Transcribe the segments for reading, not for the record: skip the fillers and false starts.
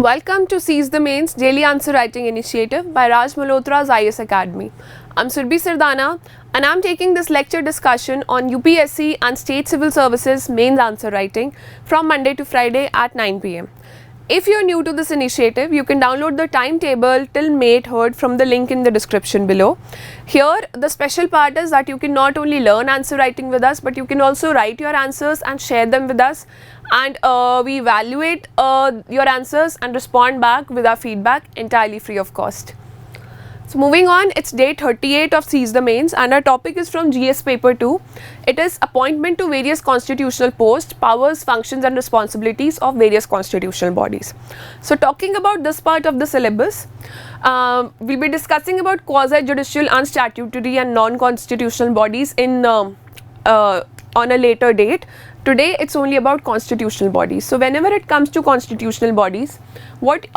Welcome to Seize the Mains Daily Answer Writing Initiative by Malhotra's IS Academy. I'm Surbhi Sirdana and I'm taking this lecture discussion on UPSC and State Civil Services Mains Answer Writing from Monday to Friday at 9 p.m. If you're new to this initiative, you can download the timetable till May 3rd from the link in the description below. Here, the special part is that you can not only learn answer writing with us, but you can also write your answers and share them with us. And we evaluate your answers and respond back with our feedback entirely free of cost. So moving on, it's day 38 of Seize the Mains and our topic is from GS paper 2. It is appointment to various constitutional posts, powers, functions and responsibilities of various constitutional bodies. So talking about this part of the syllabus, we'll be discussing about quasi-judicial and statutory and non-constitutional bodies in on a later date. Today it's only about constitutional bodies. So whenever it comes to constitutional bodies, what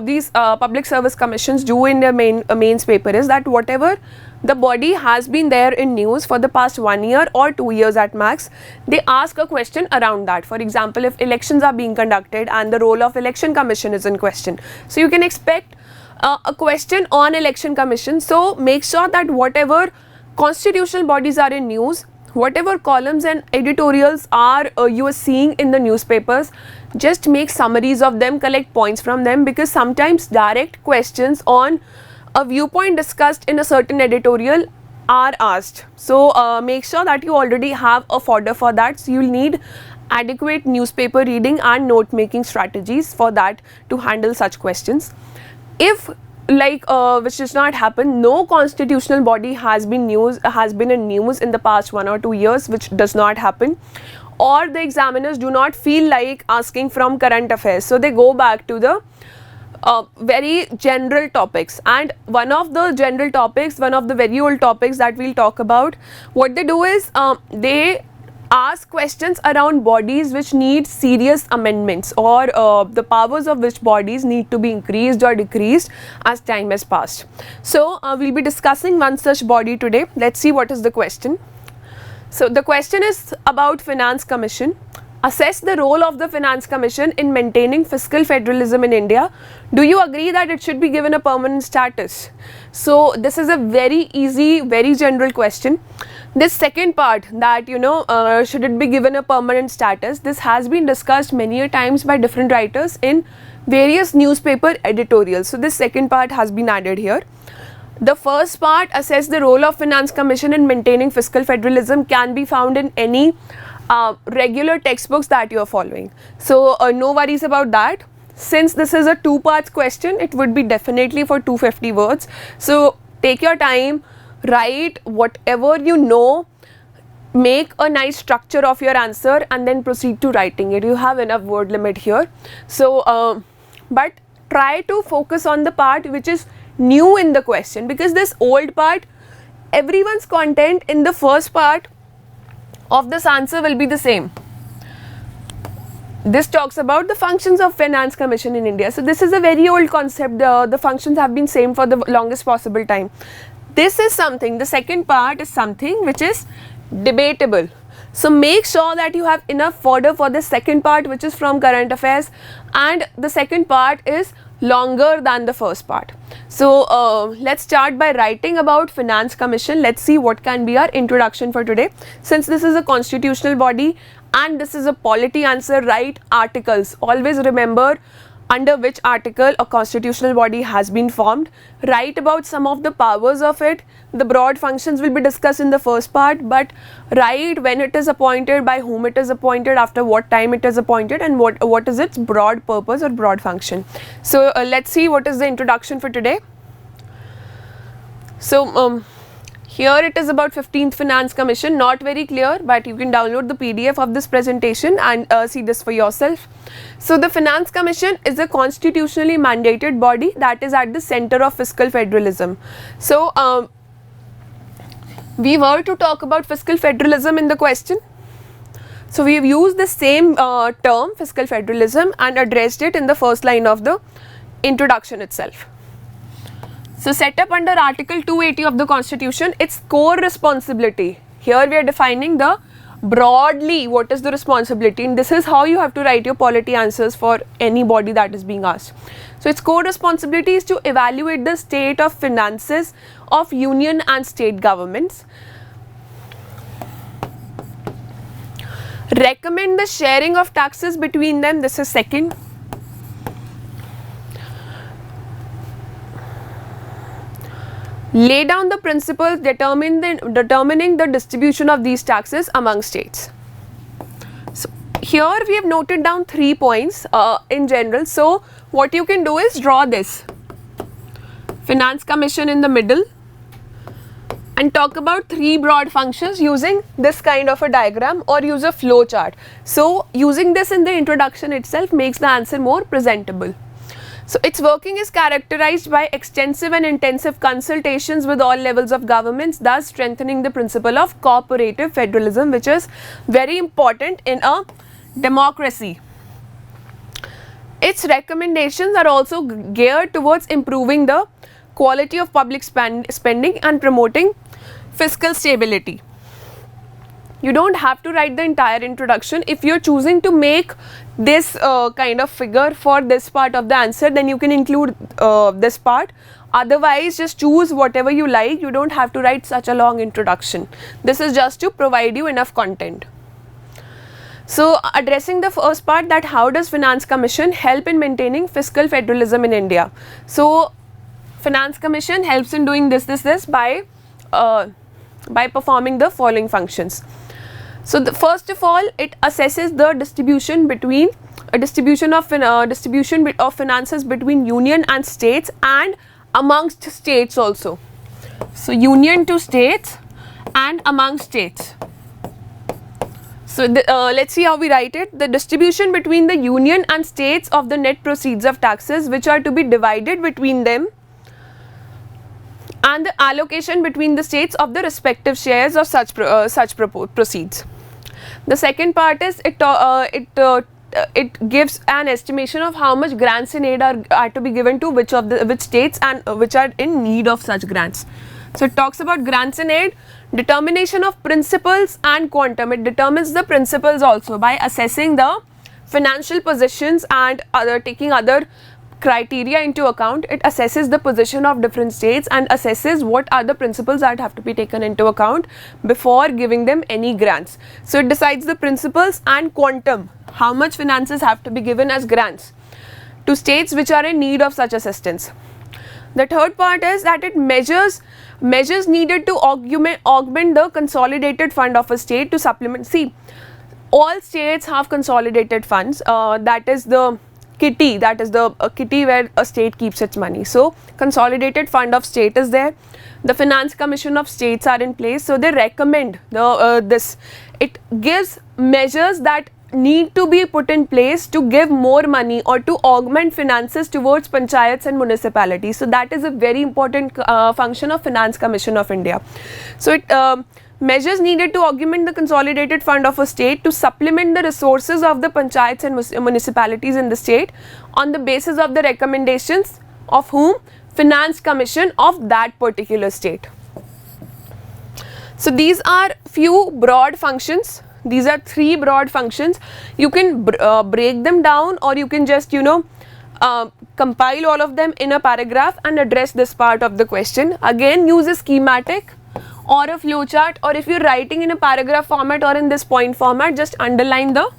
these public service commissions do in their mains paper is that whatever the body has been there in news for the past 1 year or 2 years at max, they ask a question around that. For example, if elections are being conducted and the role of election commission is in question. So you can expect a question on election commission. So make sure that whatever constitutional bodies are in news, whatever columns and editorials are you are seeing in the newspapers, just make summaries of them, collect points from them, because sometimes direct questions on a viewpoint discussed in a certain editorial are asked. So make sure that you already have a fodder for that. So you'll need adequate newspaper reading and note making strategies for that to handle such questions. If which does not happen, no constitutional body has been in news in the past 1 or 2 years, which does not happen, or the examiners do not feel like asking from current affairs, so they go back to the very general topics. And one of the general topics, one of the very old topics that we'll talk about, what they do is they ask questions around bodies which need serious amendments, or the powers of which bodies need to be increased or decreased as time has passed. So we'll be discussing one such body today. Let's see what is the question. So the question is about Finance Commission. Assess the role of the Finance Commission in maintaining fiscal federalism in India. Do you agree that it should be given a permanent status? So this is a very easy, very general question. This second part, that should it be given a permanent status, this has been discussed many a times by different writers in various newspaper editorials. So this second part has been added here. The first part, assess the role of Finance Commission in maintaining fiscal federalism, can be found in any regular textbooks that you are following. So no worries about that. Since this is a 2 parts question, it would be definitely for 250 words. So take your time, write whatever you know, make a nice structure of your answer and then proceed to writing it. You have enough word limit here. So but try to focus on the part which is new in the question, because this old part, everyone's content in the first part of this answer will be the same. This talks about the functions of Finance Commission in India. So this is a very old concept. The functions have been same for the longest possible time. This is something, the second part is something which is debatable. So make sure that you have enough fodder for the second part, which is from current affairs, and the second part is longer than the first part. So let's start by writing about Finance Commission. Let's see what can be our introduction for today. Since this is a constitutional body and this is a polity answer, write articles. Always remember under which article a constitutional body has been formed. Write about some of the powers of it. The broad functions will be discussed in the first part, but write when it is appointed, by whom it is appointed, after what time it is appointed, and what is its broad purpose or broad function. So let's see what is the introduction for today. So here it is about 15th Finance Commission, not very clear, but you can download the PDF of this presentation and see this for yourself. So the Finance Commission is a constitutionally mandated body that is at the center of fiscal federalism. So we were to talk about fiscal federalism in the question. So we have used the same term, fiscal federalism, and addressed it in the first line of the introduction itself. So set up under Article 280 of the Constitution, its core responsibility. Here we are defining the broadly what is the responsibility, and this is how you have to write your polity answers for any body that is being asked. So its core responsibility is to evaluate the state of finances of union and state governments, recommend the sharing of taxes between them, this is second, lay down the principles determining the distribution of these taxes among states. So here we have noted down 3 points in general. So what you can do is draw this Finance Commission in the middle and talk about 3 broad functions using this kind of a diagram or use a flow chart. So using this in the introduction itself makes the answer more presentable. So its working is characterized by extensive and intensive consultations with all levels of governments, thus strengthening the principle of cooperative federalism, which is very important in a democracy. Its recommendations are also geared towards improving the quality of public spending and promoting fiscal stability. You don't have to write the entire introduction. If you're choosing to make this kind of figure for this part of the answer, then you can include this part. Otherwise, just choose whatever you like. You don't have to write such a long introduction. This is just to provide you enough content. So addressing the first part, that how does Finance Commission help in maintaining fiscal federalism in India? So Finance Commission helps in doing this by performing the following functions. So first of all, it assesses the distribution of finances between union and states and amongst states also. So union to states and among states. So let's see how we write it. The distribution between the union and states of the net proceeds of taxes which are to be divided between them, and the allocation between the states of the respective shares of such proceeds. The second part is it gives an estimation of how much grants in aid are to be given to which states and which are in need of such grants. So it talks about grants in aid, determination of principles and quantum. It determines the principles also by assessing the financial positions and taking other criteria into account. It assesses the position of different states and assesses what are the principles that have to be taken into account before giving them any grants. So it decides the principles and quantum, how much finances have to be given as grants to states which are in need of such assistance. The third part is that it measures needed to augment the consolidated fund of a state to supplement. See, all states have consolidated funds, that is the kitty, kitty where a state keeps its money. So consolidated fund of state is there. The Finance Commission of states are in place. So they recommend this. It gives measures that need to be put in place to give more money or to augment finances towards panchayats and municipalities. So that is a very important function of Finance Commission of India. So it measures needed to augment the consolidated fund of a state to supplement the resources of the panchayats and municipalities in the state on the basis of the recommendations of whom? Finance Commission of that particular state. So these are few broad functions. These are 3 broad functions. You can break them down, or you can just compile all of them in a paragraph and address this part of the question. Again, use a schematic or a flow chart, or if you're writing in a paragraph format or in this point format, just underline the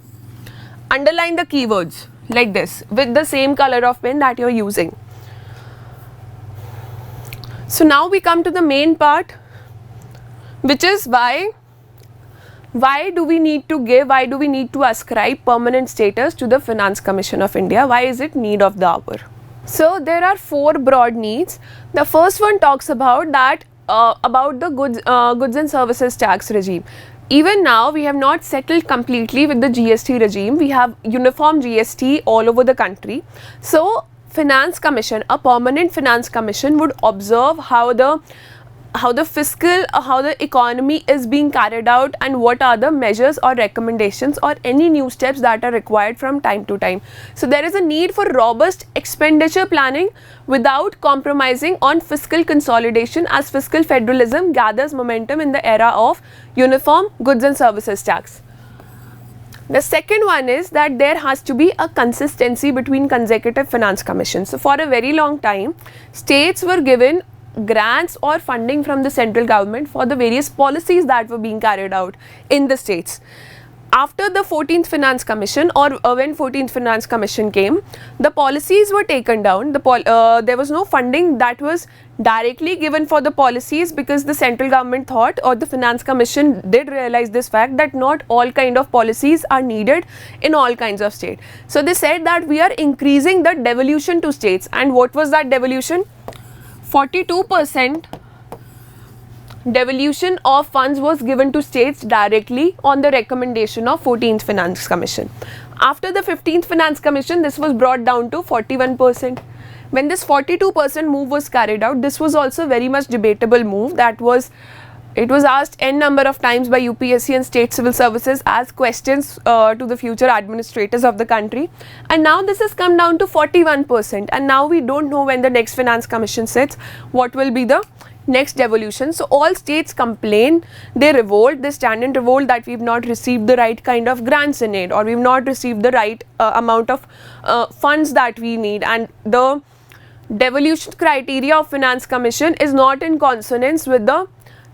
keywords like this with the same color of pen that you're using. So now we come to the main part, which is why do we need to ascribe permanent status to the Finance Commission of India? Why is it need of the hour? So there are 4 broad needs. The first one talks about the goods and services tax regime. Even now we have not settled completely with the GST regime. We have uniform GST all over the country. So Finance Commission, a permanent Finance Commission, would observe how the how the fiscal, how the economy is being carried out, and what are the measures or recommendations or any new steps that are required from time to time. So there is a need for robust expenditure planning without compromising on fiscal consolidation, as fiscal federalism gathers momentum in the era of uniform goods and services tax. The second one is that there has to be a consistency between consecutive finance commissions. So for a very long time, states were given grants or funding from the central government for the various policies that were being carried out in the states. After the 14th Finance Commission, or when 14th Finance Commission came, the policies were taken down. There was no funding that was directly given for the policies, because the central government thought, or the Finance Commission did realize this fact, that not all kind of policies are needed in all kinds of state. So they said that we are increasing the devolution to states. And what was that devolution? 42% devolution of funds was given to states directly on the recommendation of 14th Finance Commission. After the 15th Finance Commission, this was brought down to 41%. When this 42% move was carried out, this was also very much debatable move. It was asked n number of times by UPSC and state civil services as questions to the future administrators of the country. And now this has come down to 41%. And now we don't know when the next Finance Commission sits, what will be the next devolution. So all states complain, they revolt, they stand in revolt that we've not received the right kind of grants in it, or we've not received the right amount of funds that we need, and the devolution criteria of Finance Commission is not in consonance with the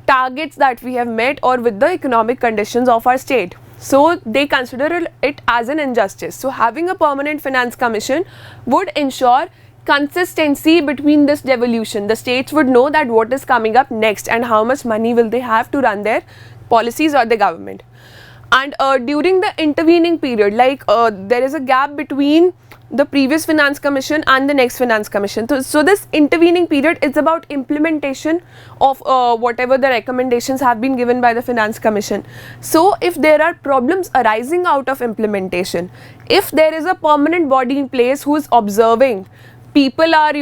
targets that we have met or with the economic conditions of our state. So they consider it as an injustice. So having a permanent Finance Commission would ensure consistency between this devolution. The states would know that what is coming up next and how much money will they have to run their policies or the government. And during the intervening period, like there is a gap between the previous Finance Commission and the next Finance Commission. So this intervening period is about implementation of whatever the recommendations have been given by the Finance Commission. So if there are problems arising out of implementation, if there is a permanent body in place who is observing, people are,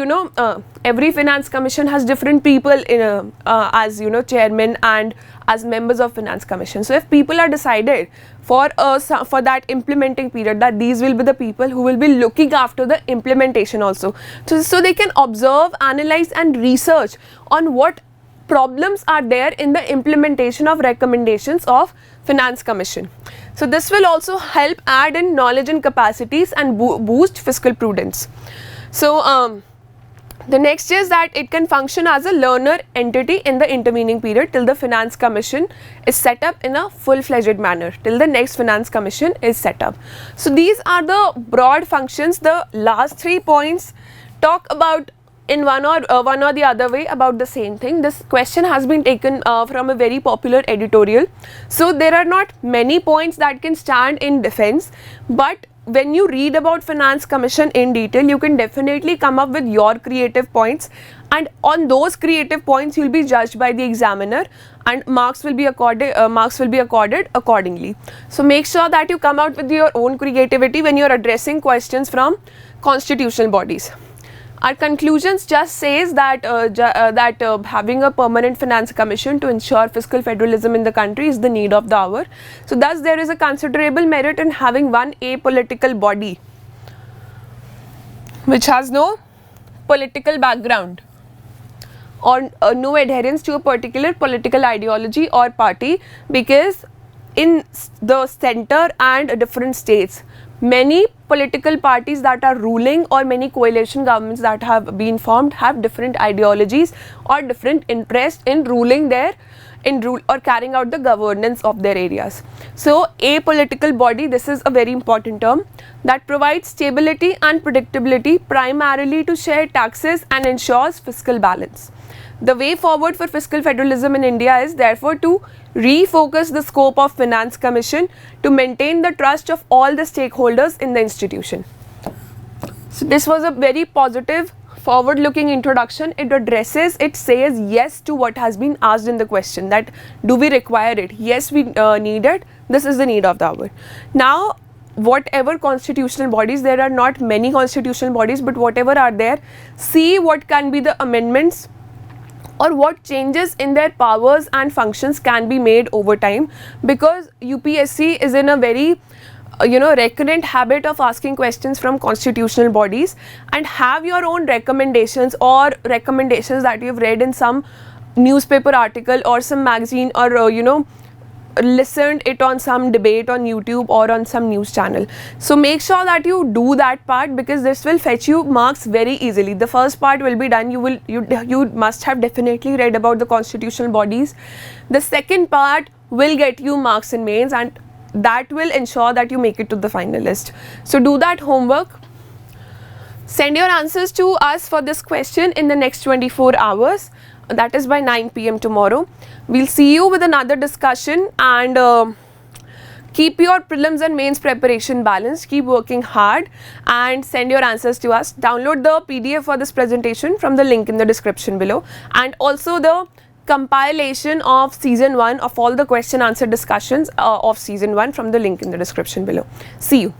every Finance Commission has different people in, as chairman and as members of Finance Commission. So if people are decided for that implementing period, that these will be the people who will be looking after the implementation also. So they can observe, analyze and research on what problems are there in the implementation of recommendations of Finance Commission. So this will also help add in knowledge and capacities and boost fiscal prudence. So the next is that it can function as a learner entity in the intervening period till the Finance Commission is set up in a full-fledged manner, till the next Finance Commission is set up. So these are the broad functions. The last 3 points talk about in one or the other way about the same thing. This question has been taken from a very popular editorial. So there are not many points that can stand in defense, but when you read about Finance Commission in detail, you can definitely come up with your creative points, and on those creative points you'll be judged by the examiner and marks will be accorded accordingly. So make sure that you come out with your own creativity when you're addressing questions from constitutional bodies. Our conclusions just says that having a permanent Finance Commission to ensure fiscal federalism in the country is the need of the hour. So thus there is a considerable merit in having one apolitical body which has no political background or no adherence to a particular political ideology or party, because in the center and different states, many political parties that are ruling or many coalition governments that have been formed have different ideologies or different interests in ruling or carrying out the governance of their areas. So a political body, this is a very important term, that provides stability and predictability primarily to share taxes and ensures fiscal balance. The way forward for fiscal federalism in India is therefore to refocus the scope of Finance Commission to maintain the trust of all the stakeholders in the institution. So this was a very positive, forward-looking introduction. It says yes to what has been asked in the question, that do we require it? Yes, we need it. This is the need of the hour. Now, whatever constitutional bodies, there are not many constitutional bodies, but whatever are there, see what can be the amendments or what changes in their powers and functions can be made over time, because UPSC is in a very recurrent habit of asking questions from constitutional bodies, and have your own recommendations or recommendations that you've read in some newspaper article or some magazine, or listened it on some debate on YouTube or on some news channel. So make sure that you do that part, because this will fetch you marks very easily. The first part will be done. You must have definitely read about the constitutional bodies. The second part will get you marks in mains, and that will ensure that you make it to the finalist. So do that homework. Send your answers to us for this question in the next 24 hours. That is by 9 PM tomorrow. We'll see you with another discussion, and keep your prelims and mains preparation balanced. Keep working hard and send your answers to us. Download the PDF for this presentation from the link in the description below, and also the compilation of season 1 of all the question answer discussions of season 1 from the link in the description below. See you.